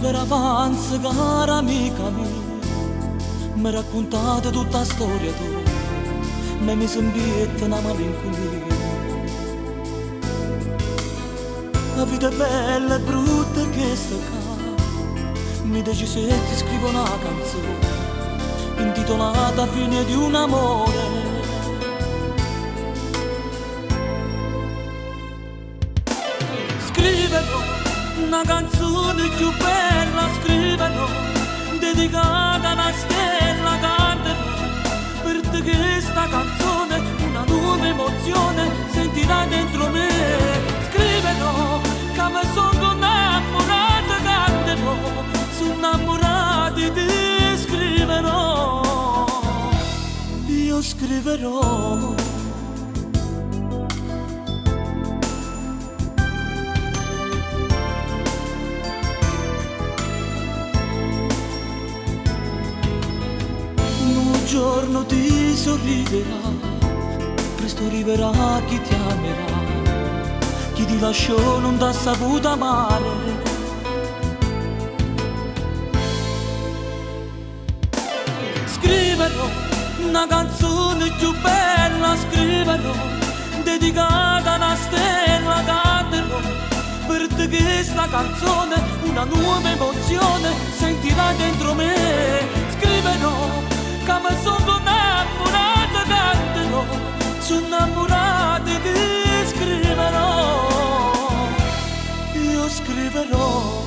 per avanza, cara amica mia, mi raccontate tutta la storia tua, ma mi sembietta una malinconia. La vita è bella e brutta che sta qua, mi decise e ti scrivo una canzone intitolata Fine di un amore. Scriverò una canzone più bella, scriverò dedicata a una stella, canterò per te questa canzone, una nuova emozione sentirà dentro me. Scriverò che mi sono innamorata, canterò, sono innamorata di te, scriverò, io scriverò. Un giorno ti sorriderà, presto arriverà chi ti amerà, chi ti lasciò non t'ha saputo amare. Scriverò una canzone più bella, scriverò dedicata a una stella, canterò per te questa canzone, una nuova emozione sentirà dentro me. Scriverò che mi sono innamorata, canterò, sono innamorata di te, scriverò, io scriverò.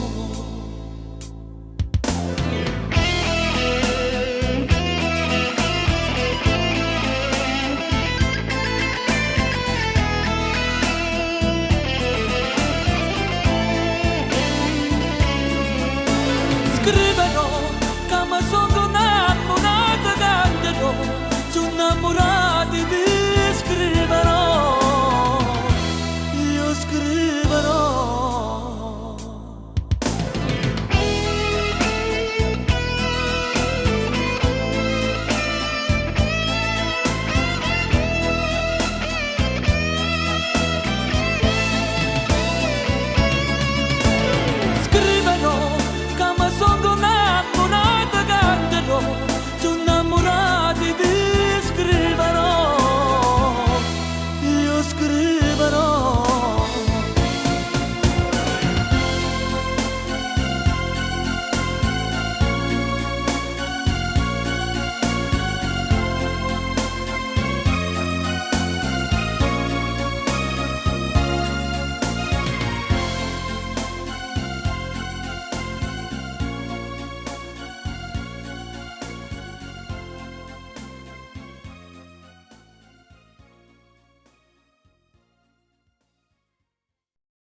Scriverò